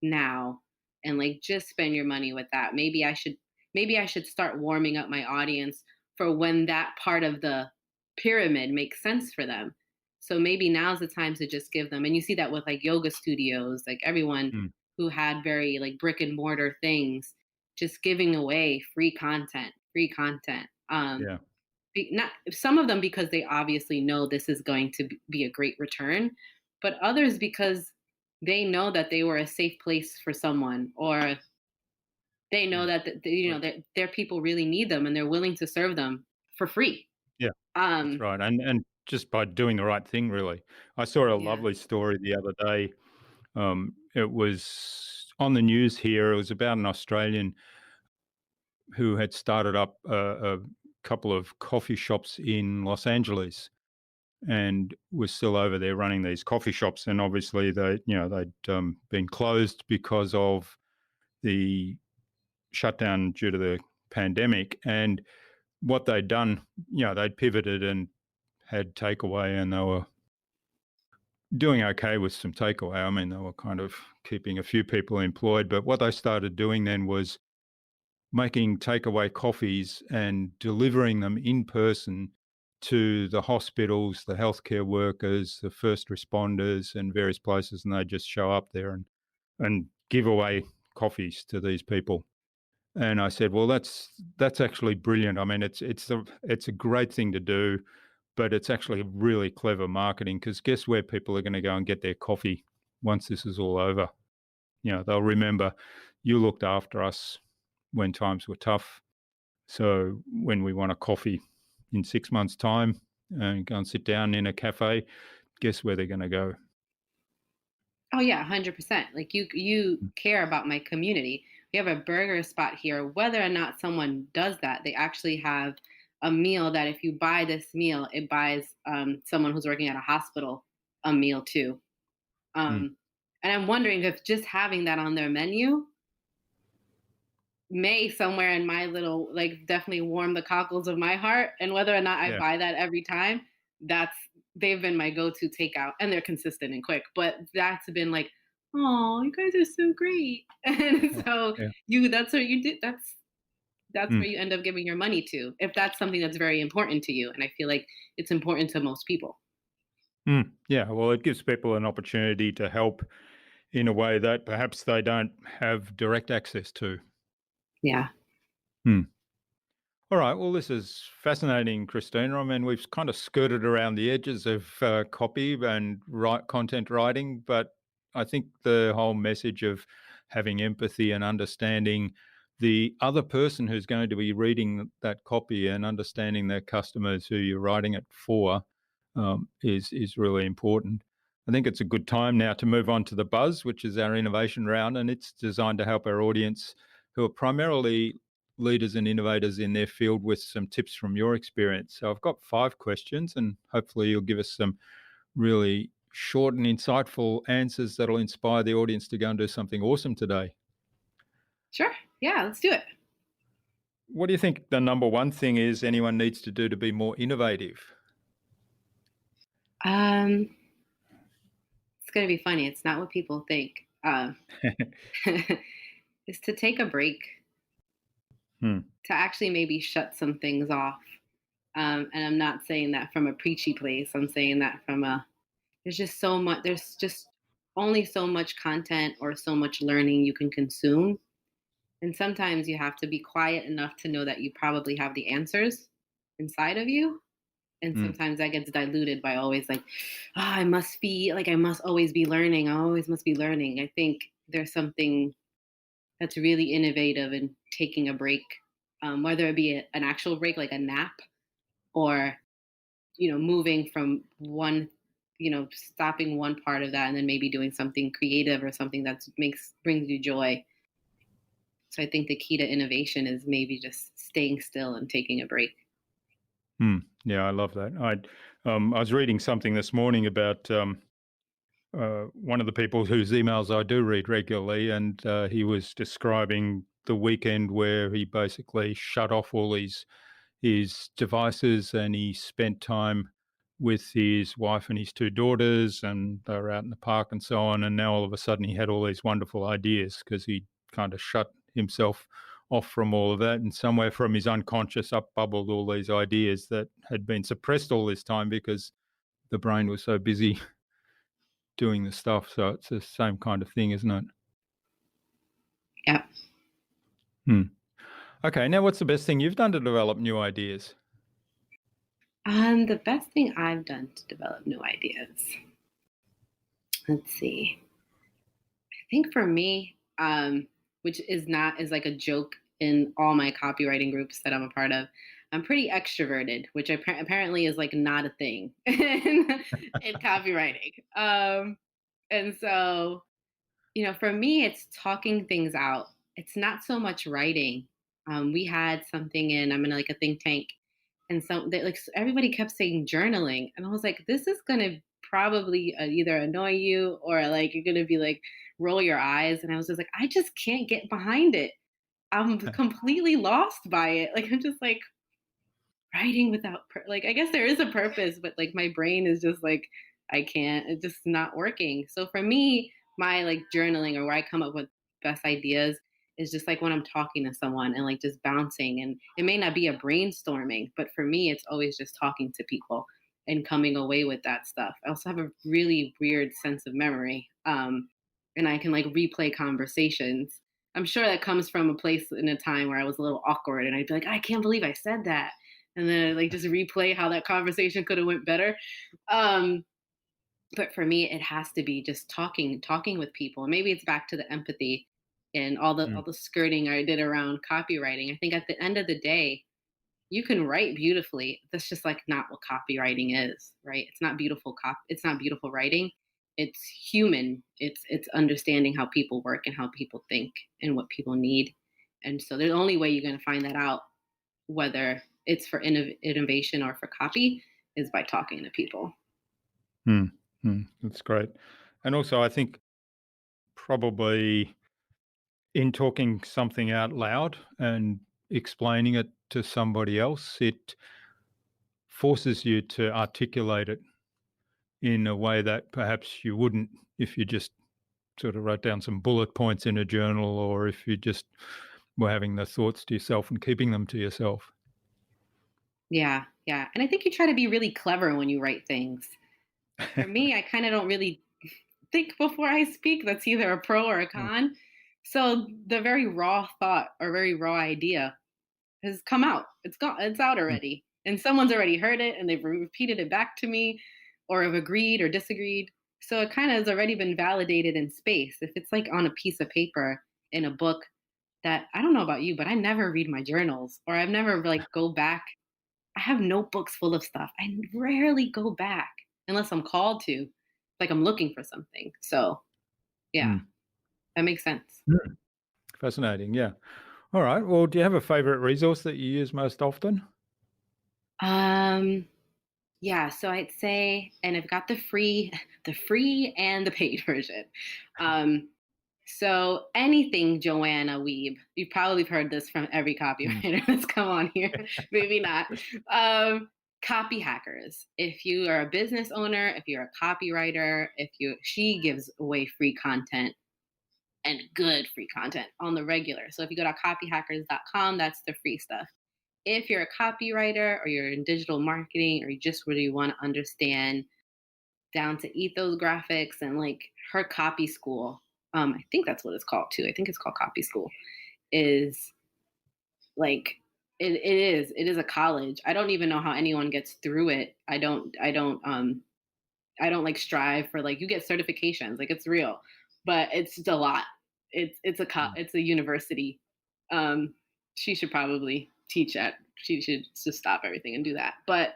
now and like just spend your money with that. Maybe I should start warming up my audience for when that part of the pyramid makes sense for them. So maybe now's the time to just give them. And you see that with like yoga studios, like everyone Mm, who had very like brick and mortar things, just giving away free content. yeah, Not some of them because they obviously know this is going to be a great return, but others because they know that they were a safe place for someone, or they know mm, that that their people really need them and they're willing to serve them for free. yeah, that's Um, right. And just by doing the right thing, really. I saw a yeah. lovely story the other day. It was on the news here. It was about an Australian who had started up a couple of coffee shops in Los Angeles and was still over there running these coffee shops. And obviously, they'd been closed because of the shutdown due to the pandemic. And what they'd done, they'd pivoted and had takeaway, and they were doing okay with some takeaway. I mean, they were kind of keeping a few people employed. But what they started doing then was making takeaway coffees and delivering them in person to the hospitals, the healthcare workers, the first responders, and various places, and they just show up there and give away coffees to these people. And I said, well, that's actually brilliant. I mean, it's a great thing to do, but it's actually really clever marketing, because guess where people are going to go and get their coffee once this is all over? They'll remember you looked after us when times were tough. So when we want a coffee in 6 months' time and go and sit down in a cafe, guess where they're going to go? Oh yeah, 100%. Like you care about my community. We have a burger spot here. Whether or not someone does that, they actually have a meal that if you buy this meal, it buys someone who's working at a hospital a meal too. Mm. And I'm wondering if just having that on their menu may somewhere in my little, like, definitely warm the cockles of my heart. And whether or not I Yeah. buy that every time, they've been my go-to takeout, and they're consistent and quick, but that's been like, oh, you guys are so great. And so Yeah. that's what you do. That's where Mm. you end up giving your money to, if that's something that's very important to you. And I feel like it's important to most people. Mm. Yeah. Well, it gives people an opportunity to help in a way that perhaps they don't have direct access to. Yeah. Hmm. All right. Well, this is fascinating, Christina. I mean, we've kind of skirted around the edges of copy and content writing, but I think the whole message of having empathy and understanding the other person who's going to be reading that copy and understanding their customers who you're writing it for is really important. I think it's a good time now to move on to the Buzz, which is our innovation round, and it's designed to help our audience, who are primarily leaders and innovators in their field, with some tips from your experience. So I've got 5 questions, and hopefully you'll give us some really short and insightful answers that'll inspire the audience to go and do something awesome today. Sure. Yeah, let's do it. What do you think the number one thing is anyone needs to do to be more innovative? It's going to be funny. It's not what people think. Is to take a break, to actually maybe shut some things off. And I'm not saying that from a preachy place. I'm saying that from there's just only so much content or so much learning you can consume. And sometimes you have to be quiet enough to know that you probably have the answers inside of you. And sometimes that gets diluted by always like, I must always be learning. I always must be learning. I think there's something that's really innovative in taking a break, whether it be an actual break, like a nap, or, moving from one, stopping one part of that and then maybe doing something creative or something that brings you joy. So I think the key to innovation is maybe just staying still and taking a break. Yeah, I love that. I was reading something this morning about one of the people whose emails I do read regularly, and he was describing the weekend where he basically shut off all his devices, and he spent time with his wife and his 2 daughters, and they were out in the park and so on. And now all of a sudden he had all these wonderful ideas because he kind of shut himself off from all of that, and somewhere from his unconscious up bubbled all these ideas that had been suppressed all this time because the brain was so busy doing the stuff. So it's the same kind of thing, isn't it? Yeah. Okay, now what's the best thing you've done to develop new ideas? The best thing I've done to develop new ideas. Let's see. I think for me, which is like a joke in all my copywriting groups that I'm a part of, I'm pretty extroverted, which apparently is like not a thing in copywriting. And so, for me, it's talking things out. It's not so much writing. We had something I'm in like a think tank, and everybody kept saying journaling, and I was like, this is gonna probably either annoy you or like you're gonna be like roll your eyes. And I was just like, I just can't get behind it. I'm completely lost by it. Like I'm just like writing without like I guess there is a purpose, but like my brain is just like I can't. It's just not working. So for me, my like journaling or where I come up with best ideas is just like when I'm talking to someone and like just bouncing. And it may not be a brainstorming, but for me, it's always just talking to people and coming away with that stuff. I also have a really weird sense of memory. And I can like replay conversations. I'm sure that comes from a place in a time where I was a little awkward and I'd be like, I can't believe I said that. And then I like just replay how that conversation could have went better. But for me, it has to be just talking with people. And maybe it's back to the empathy and all the skirting I did around copywriting. I think at the end of the day, you can write beautifully. That's just like not what copywriting is, right? It's not beautiful it's not beautiful writing. It's human. It's understanding how people work and how people think and what people need. And so the only way you're going to find that out, whether it's for innovation or for copy, is by talking to people. That's great. And also, I think probably in talking something out loud and explaining it to somebody else, it forces you to articulate it in a way that perhaps you wouldn't if you just sort of wrote down some bullet points in a journal, or if you just were having the thoughts to yourself and keeping them to yourself. Yeah, yeah. And I think you try to be really clever when you write things. For me, I kind of don't really think before I speak. That's either a pro or a con. So the very raw thought or very raw idea has come out. It's gone. It's out already. And someone's already heard it and they've repeated it back to me or have agreed or disagreed. So it kind of has already been validated in space. If it's like on a piece of paper in a book that I don't know about you, but I never read my journals or I've never like go back. I have notebooks full of stuff. I rarely go back unless I'm called to, like I'm looking for something. So yeah, that makes sense. Fascinating. Yeah. All right. Well, do you have a favorite resource that you use most often? Yeah, so I'd say, and I've got the free and the paid version. So anything Joanna Weeb, you've probably heard this from every copywriter that's come on here. Maybe not. Copy hackers. If you are a business owner, if you're a copywriter, she gives away free content and good free content on the regular. So if you go to copyhackers.com, that's the free stuff. If you're a copywriter or you're in digital marketing or you just really want to understand down to ethos graphics and like her copy school, I think that's what it's called too. I think it's called Copy School, is like it is a college. I don't even know how anyone gets through it. I don't like strive for like you get certifications, like it's real, but it's just a lot. It's a university. She should probably teach at. She should just stop everything and do that. But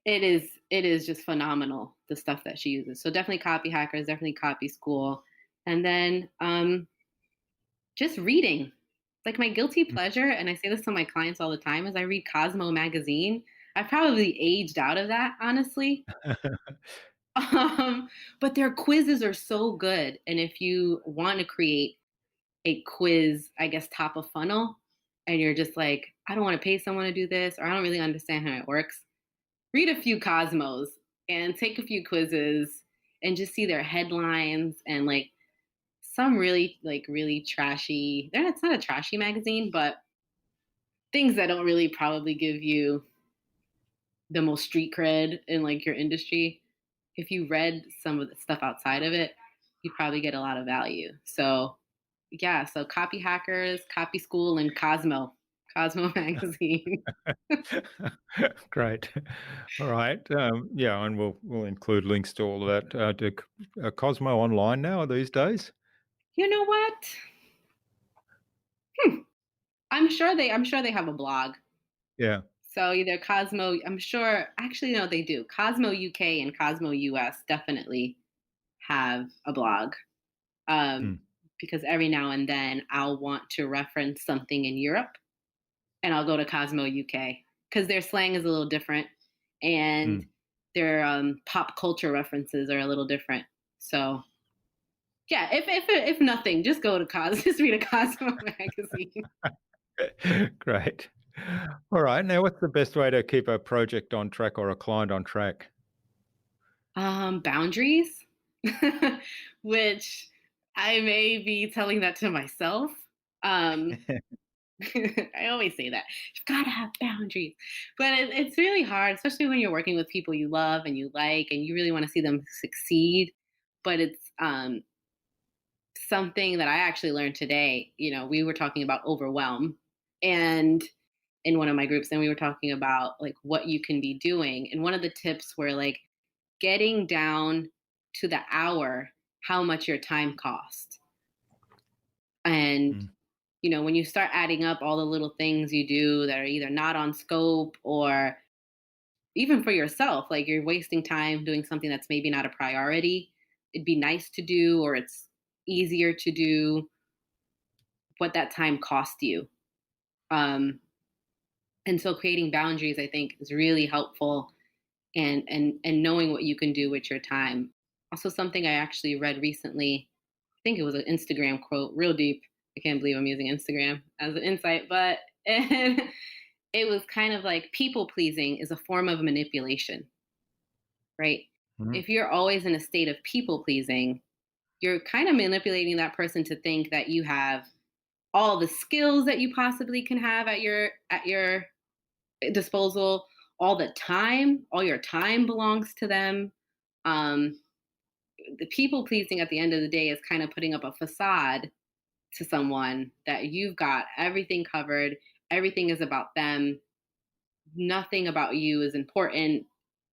it is just phenomenal, the stuff that she uses. So definitely Copy Hackers, definitely Copy School. And then just reading. Like my guilty pleasure, and I say this to my clients all the time, is I read Cosmo magazine. I've probably aged out of that, honestly. But their quizzes are so good. And if you want to create a quiz, I guess, top of funnel, and you're just like, I don't want to pay someone to do this, or I don't really understand how it works, read a few Cosmos and take a few quizzes and just see their headlines and like some really trashy, it's not a trashy magazine, but things that don't really probably give you the most street cred in like your industry. If you read some of the stuff outside of it, you probably get a lot of value. So yeah, so Copy Hackers, Copy School, and Cosmo magazine. Great. All right. Yeah, and we'll include links to all of that. Do Cosmo online now these days? You know what? I'm sure they have a blog. Yeah. So either Cosmo, I'm sure, actually, no, they do. Cosmo UK and Cosmo US definitely have a blog. Because every now and then I'll want to reference something in Europe and I'll go to Cosmo UK because their slang is a little different and their pop culture references are a little different. So yeah, if nothing, just go to just read a Cosmo magazine. Great. All right. Now, what's the best way to keep a project on track or a client on track? Boundaries, which I may be telling that to myself, Um, I always say that you've got to have boundaries, but it's really hard, especially when you're working with people you love and you like, and you really want to see them succeed. But it's something that I actually learned today. We were talking about overwhelm, and in one of my groups, and we were talking about like what you can be doing. And one of the tips were like getting down to the hour, how much your time cost. And Mm. when you start adding up all the little things you do that are either not on scope, or even for yourself, like you're wasting time doing something that's maybe not a priority, it'd be nice to do, or it's easier to do, what that time cost you. Um, and so creating boundaries, I think, is really helpful, and knowing what you can do with your time. Also, something I actually read recently, I think it was an Instagram quote, real deep. I can't believe I'm using Instagram as an insight, but it was kind of like people pleasing is a form of manipulation, right? Mm. If you're always in a state of people pleasing, you're kind of manipulating that person to think that you have all the skills that you possibly can have at your disposal, all your time belongs to them. Um, the people pleasing at the end of the day is kind of putting up a facade to someone that you've got everything covered, everything is about them, nothing about you is important.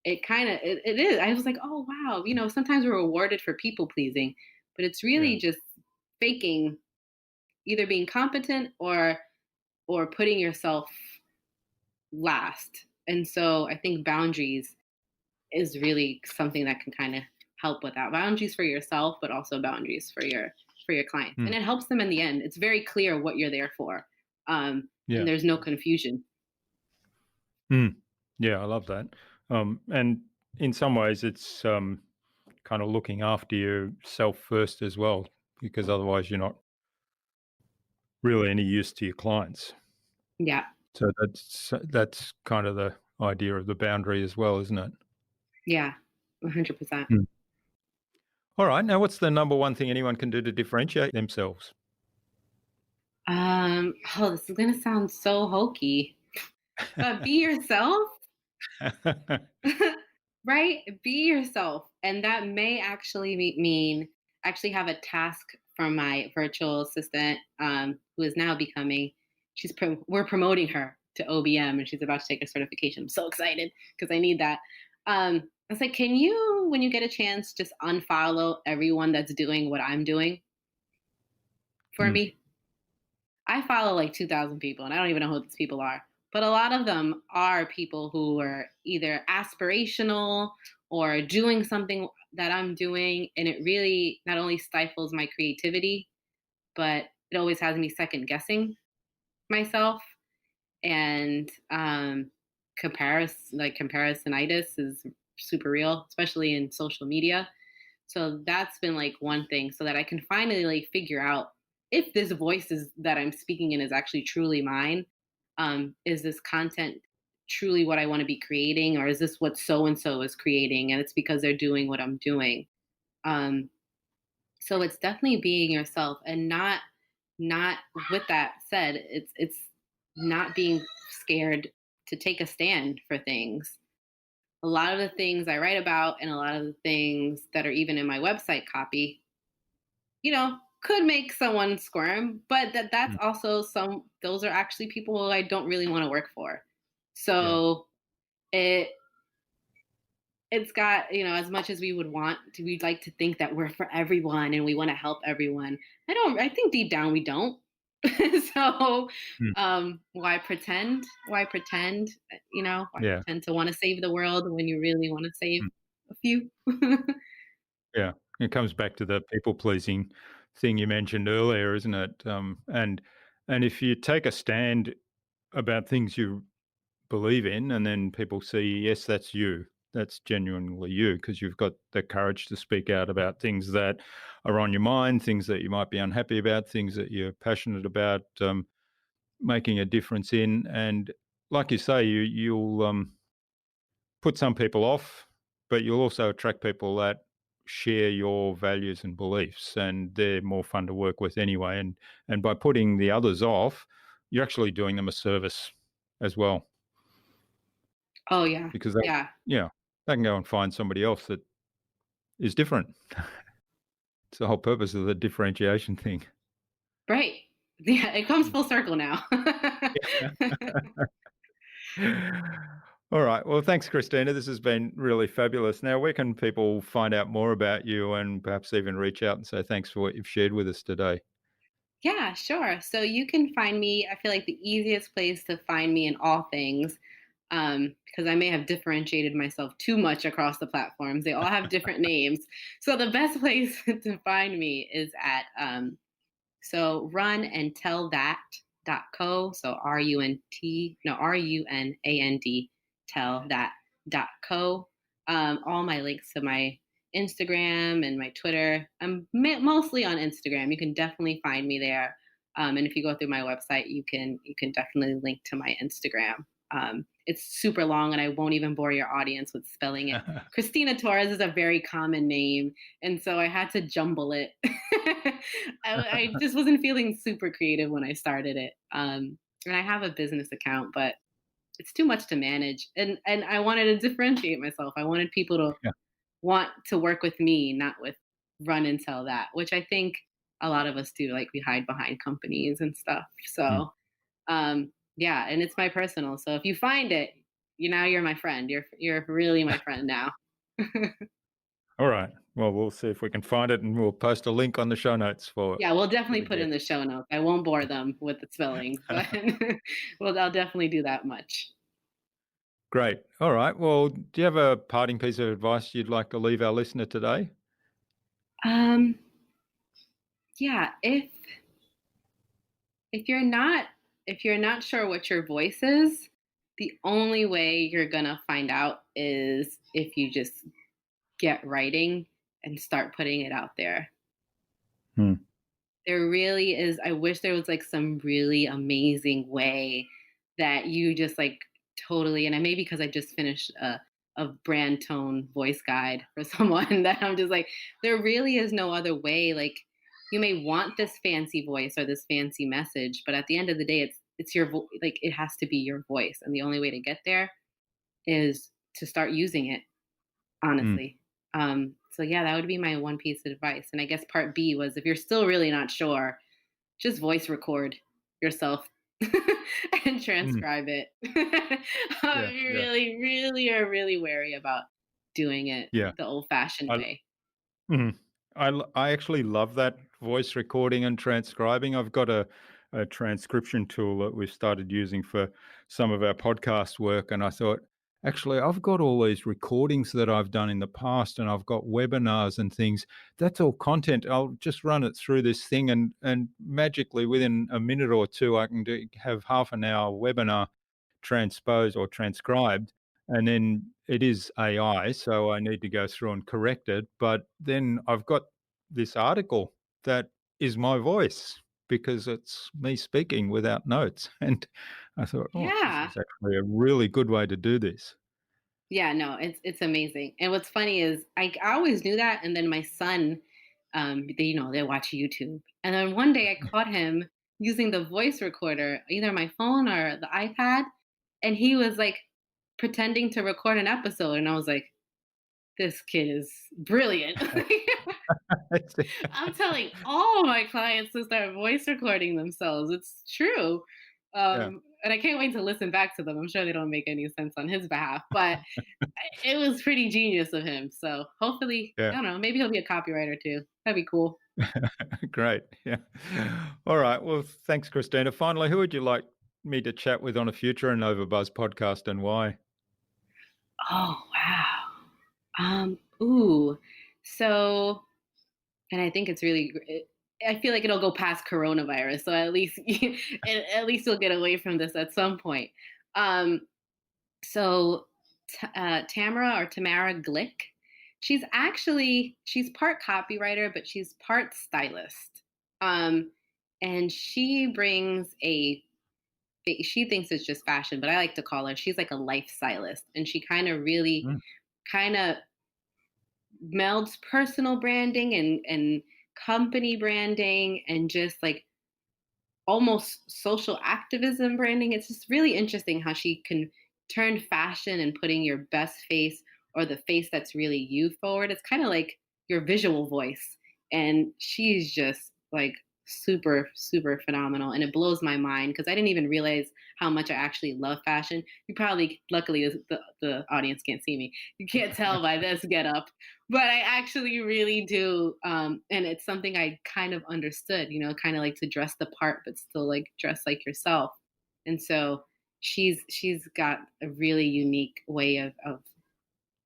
It is. I was like, oh wow, sometimes we're rewarded for people pleasing, but it's Yeah. really just faking, either being competent or putting yourself last. And so I think boundaries is really something that can kind of help with that. Boundaries for yourself, but also boundaries for your clients. Mm. And it helps them in the end. It's very clear what you're there for. Yeah. And there's no confusion. Mm. Yeah, I love that. And in some ways, it's kind of looking after yourself first as well, because otherwise you're not really any use to your clients. Yeah. So that's kind of the idea of the boundary as well, isn't it? Yeah. 100%. Mm. All right. Now, what's the number one thing anyone can do to differentiate themselves? This is gonna sound so hokey, but be yourself. Right? Be yourself. And that may actually mean actually have a task from my virtual assistant, who is now becoming, we're promoting her to OBM, and she's about to take a certification. I'm so excited because I need that. I was like, can you, when you get a chance, just unfollow everyone that's doing what I'm doing for Mm. me? I follow like 2,000 people, and I don't even know who these people are. But a lot of them are people who are either aspirational or doing something that I'm doing. And it really not only stifles my creativity, but it always has me second guessing myself. And comparisonitis is super real, especially in social media. So that's been like one thing, so that I can finally like figure out if this voice is that I'm speaking in is actually truly mine. Is this content truly what I want to be creating, or is this what so and so is creating and it's because they're doing what I'm doing? Um, so it's definitely being yourself, and not with that said, it's not being scared to take a stand for things. A lot of the things I write about, and a lot of the things that are even in my website copy, could make someone squirm, but that's Mm. also those are actually people who I don't really want to work for. Yeah. So it it's got, as much as we would want to, we'd like to think that we're for everyone and we want to help everyone. I think deep down we don't. So Mm. why pretend? Why Yeah. pretend to want to save the world when you really want to save Mm. a few? Yeah. It comes back to the people pleasing thing you mentioned earlier, isn't it? And if you take a stand about things you believe in, and then people see, yes, that's you. That's genuinely you, because you've got the courage to speak out about things that are on your mind, things that you might be unhappy about, things that you're passionate about, making a difference in. And like you say, you'll put some people off, but you'll also attract people that share your values and beliefs, and they're more fun to work with anyway. And by putting the others off, you're actually doing them a service as well, Oh yeah. because they, Yeah. yeah, they can go and find somebody else that is different. It's the whole purpose of the differentiation thing. Right. Yeah, it comes full circle now. All right. Well, thanks, Christina. This has been really fabulous. Now, where can people find out more about you and perhaps even reach out and say thanks for what you've shared with us today? Yeah, sure. So you can find me, I feel like the easiest place to find me in all things, because I may have differentiated myself too much across the platforms. They all have different names. So the best place to find me is at so runandtellthat.co. So RUNAND tell that.co. All my links to my Instagram and my Twitter. I'm mostly on Instagram. You can definitely find me there. And if you go through my website, you can definitely link to my Instagram. It's super long, and I won't even bore your audience with spelling it. Christina Torres is a very common name, and so I had to jumble it. I just wasn't feeling super creative when I started it. And I have a business account, but it's too much to manage. And I wanted to differentiate myself. I wanted people to Yeah. want to work with me, not with run and tell that, which I think a lot of us do. Like we hide behind companies and stuff. Mm. So yeah, and it's my personal. So if you find it, you're my friend. You're really my friend now. All right. Well, we'll see if we can find it, and we'll post a link on the show notes for Yeah, we'll definitely the put in guest. the show notes. I won't bore them with the spellings, but well, I'll definitely do that much. Great. All right. Well, do you have a parting piece of advice you'd like to leave our listener today? Um, yeah, if you're not sure what your voice is, the only way you're gonna find out is if you just get writing and start putting it out there. Hmm. There really is. I wish there was like some really amazing way that you just like totally, and I maybe because I just finished a brand tone voice guide for someone that I'm just like, there really is no other way. Like you may want this fancy voice or this fancy message, but at the end of the day, it's your like it has to be your voice, and the only way to get there is to start using it Hmm. honestly. So yeah, that would be my one piece of advice. And I guess part B was if you're still really not sure, just voice record yourself and Hmm. transcribe it. Yeah. You Yeah. really, really are really wary about doing it Yeah. the old fashioned I, way. mhm. I actually love that voice recording and transcribing. I've got a transcription tool that we've started using for some of our podcast work. And I thought, actually, I've got all these recordings that I've done in the past, and I've got webinars and things. That's all content. I'll just run it through this thing, and magically within a minute or two, I can have half an hour webinar transposed or transcribed, and then it is AI, so I need to go through and correct it. But then I've got this article that is my voice because it's me speaking without notes. And I thought, oh, this Yeah. is actually a really good way to do this. Yeah, no, it's amazing. And what's funny is I always knew that, and then my son, they watch YouTube, and then one day I caught him using the voice recorder, either my phone or the iPad, and he was like pretending to record an episode, and I was like, this kid is brilliant. I'm telling all my clients to start voice recording themselves. It's true. Yeah, And I can't wait to listen back to them. I'm sure they don't make any sense on his behalf, but it was pretty genius of him. So hopefully, I yeah. don't know, maybe he'll be a copywriter too. That'd be cool. Great. Yeah. All right. Well, thanks, Christina. Finally, who would you like me to chat with on a future InnovaBuzz podcast, and why? Oh, wow. Ooh. So, and I think it's really, I feel like it'll go past coronavirus. So at least, at least we'll get away from this at some point. Um, So Tamara Glick, she's part copywriter, but she's part stylist. Um, and she thinks it's just fashion, but I like to call her, she's like a life stylist. And she kind of really Mm. kind of melds personal branding and company branding and just like almost social activism branding. It's just really interesting how she can turn fashion and putting your best face or the face that's really you forward. It's kind of like your visual voice. And she's just like super, super phenomenal. And it blows my mind because I didn't even realize how much I actually love fashion. You probably, luckily, the audience can't see me. You can't tell by this get up, but I actually really do. And it's something I kind of understood, kind of like to dress the part, but still like dress like yourself. And so she's got a really unique way of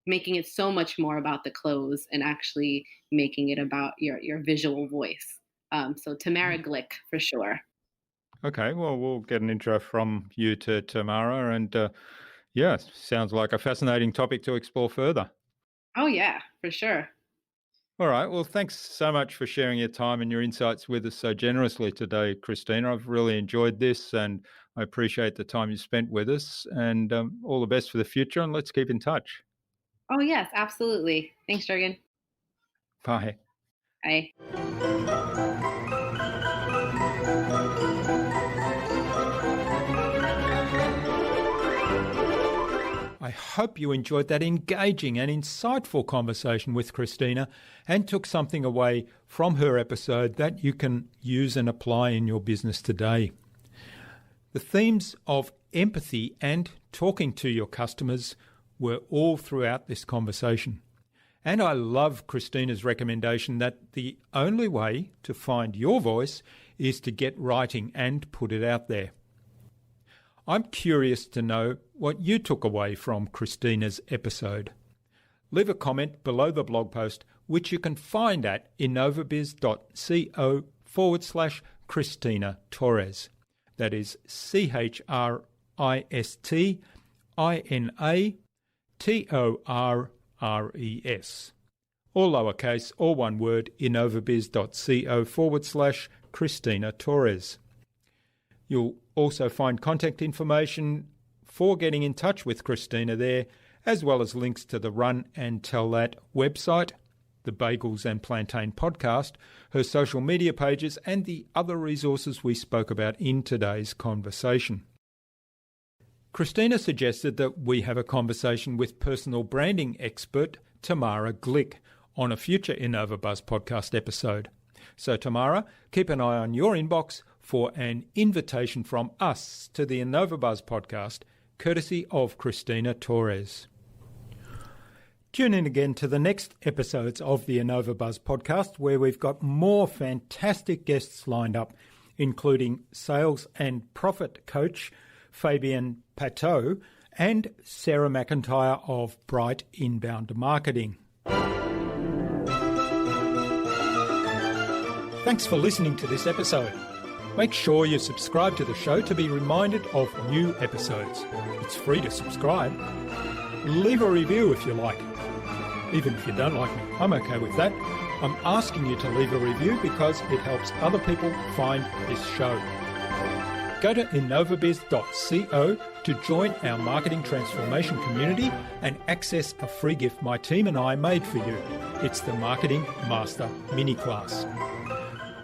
making it so much more about the clothes and actually making it about your visual voice. So Tamara Glick for sure. Okay, well, we'll get an intro from you to Tamara, and sounds like a fascinating topic to explore further. Oh yeah, for sure. All right, well, thanks so much for sharing your time and your insights with us so generously today, Christina. I've really enjoyed this, and I appreciate the time you spent with us, and all the best for the future, and let's keep in touch. Oh yes, absolutely. Thanks, Jurgen. Bye. Bye. I hope you enjoyed that engaging and insightful conversation with Christina and took something away from her episode that you can use and apply in your business today. The themes of empathy and talking to your customers were all throughout this conversation. And I love Christina's recommendation that the only way to find your voice is to get writing and put it out there. I'm curious to know what you took away from Christina's episode. Leave a comment below the blog post, which you can find at innovabizz.co/Christina Torres. That is CHRISTINATORRES. All lowercase, all one word, innovabizz.co/Christina Torres. You'll also find contact information for getting in touch with Christina there, as well as links to the Run and Tell That website, the Bagels and Plantain Podcast, her social media pages, and the other resources we spoke about in today's conversation. Christina suggested that we have a conversation with personal branding expert Tamara Glick on a future InnovaBuzz podcast episode. So Tamara, keep an eye on your inbox for an invitation from us to the InnovaBuzz podcast, courtesy of Christina Torres. Tune in again to the next episodes of the InnovaBuzz podcast, where we've got more fantastic guests lined up, including sales and profit coach Fabian Pateau and Sarah McIntyre of Bright Inbound Marketing. Thanks for listening to this episode. Make sure you subscribe to the show to be reminded of new episodes. It's free to subscribe. Leave a review if you like. Even if you don't like me, I'm okay with that. I'm asking you to leave a review because it helps other people find this show. Go to innovabizz.co to join our marketing transformation community and access a free gift my team and I made for you. It's the Marketing Master Mini Class.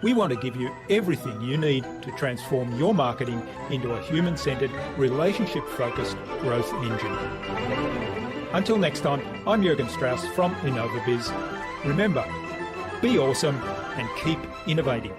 We want to give you everything you need to transform your marketing into a human-centered, relationship-focused growth engine. Until next time, I'm Jurgen Strauss from InnovaBizz. Remember, be awesome and keep innovating.